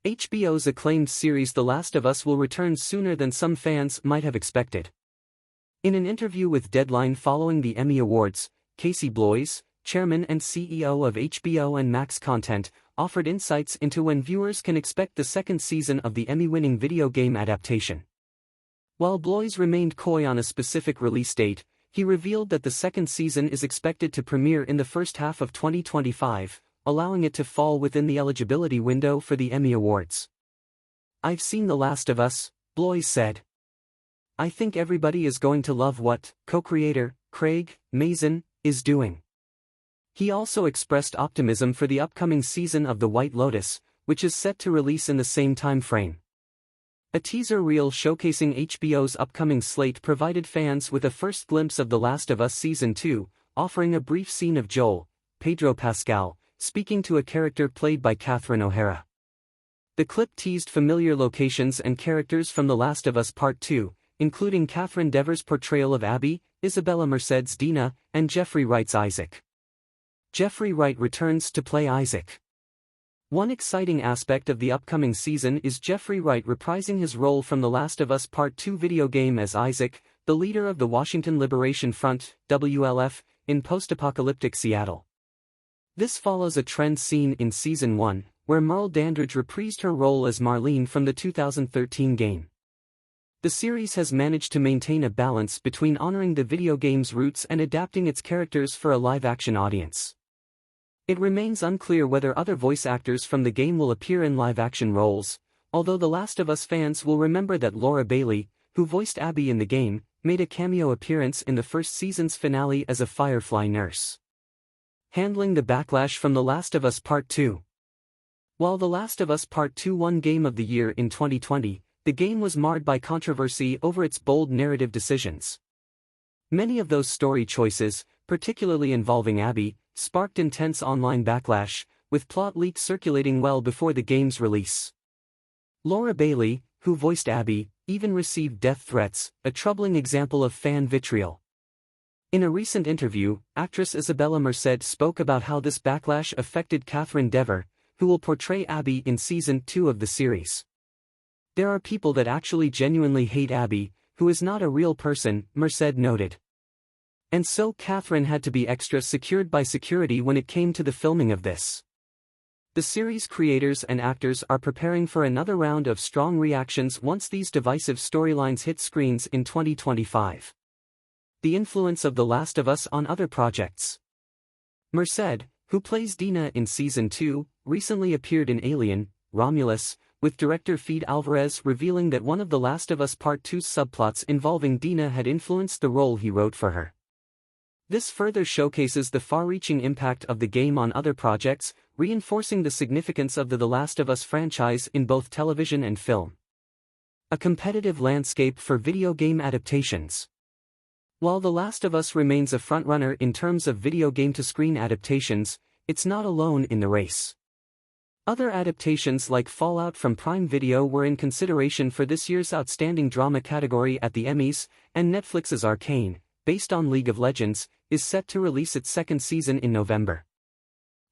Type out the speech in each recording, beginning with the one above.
HBO's acclaimed series The Last of Us will return sooner than some fans might have expected. In an interview with Deadline following the Emmy Awards, Casey Bloys, chairman and CEO of HBO and Max Content, offered insights into when viewers can expect the second season of the Emmy-winning video game adaptation. While Bloys remained coy on a specific release date, he revealed that the second season is expected to premiere in the first half of 2025, allowing it to fall within the eligibility window for the Emmy Awards. "I've seen The Last of Us," Bloys said. "I think everybody is going to love what co-creator Craig Mazin is doing." He also expressed optimism for the upcoming season of The White Lotus, which is set to release in the same time frame. A teaser reel showcasing HBO's upcoming slate provided fans with a first glimpse of The Last of Us Season 2, offering a brief scene of Joel, Pedro Pascal, speaking to a character played by Catherine O'Hara. The clip teased familiar locations and characters from The Last of Us Part 2, including Catherine Dever's portrayal of Abby, Isabella Merced's Dina, and Jeffrey Wright's Isaac. Jeffrey Wright returns to play Isaac. One exciting aspect of the upcoming season is Jeffrey Wright reprising his role from The Last of Us Part 2 video game as Isaac, the leader of the Washington Liberation Front, WLF, in post-apocalyptic Seattle. This follows a trend seen in Season 1, where Merle Dandridge reprised her role as Marlene from the 2013 game. The series has managed to maintain a balance between honoring the video game's roots and adapting its characters for a live-action audience. It remains unclear whether other voice actors from the game will appear in live-action roles, although The Last of Us fans will remember that Laura Bailey, who voiced Abby in the game, made a cameo appearance in the first season's finale as a Firefly nurse. Handling the backlash from The Last of Us Part 2. While The Last of Us Part 2 won Game of the Year in 2020, the game was marred by controversy over its bold narrative decisions. Many of those story choices, particularly involving Abby, sparked intense online backlash, with plot leaks circulating well before the game's release. Laura Bailey, who voiced Abby, even received death threats, a troubling example of fan vitriol. In a recent interview, actress Isabella Merced spoke about how this backlash affected Catherine Dever, who will portray Abby in Season 2 of the series. "There are people that actually genuinely hate Abby, who is not a real person," Merced noted. And so Catherine had to be extra secured by security when it came to the filming of this. The series creators and actors are preparing for another round of strong reactions once these divisive storylines hit screens in 2025. The influence of The Last of Us on other projects. Merced, who plays Dina in Season 2, recently appeared in Alien, Romulus, with director Fede Alvarez revealing that one of The Last of Us Part 2's subplots involving Dina had influenced the role he wrote for her. This further showcases the far-reaching impact of the game on other projects, reinforcing the significance of the Last of Us franchise in both television and film. A competitive landscape for video game adaptations. While The Last of Us remains a frontrunner in terms of video game-to-screen adaptations, it's not alone in the race. Other adaptations like Fallout from Prime Video were in consideration for this year's Outstanding Drama category at the Emmys, and Netflix's Arcane, based on League of Legends, is set to release its second season in November.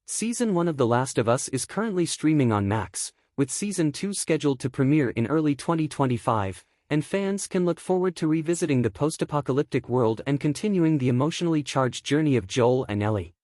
Season 1 of The Last of Us is currently streaming on Max, with Season 2 scheduled to premiere in early 2025, and fans can look forward to revisiting the post-apocalyptic world and continuing the emotionally charged journey of Joel and Ellie.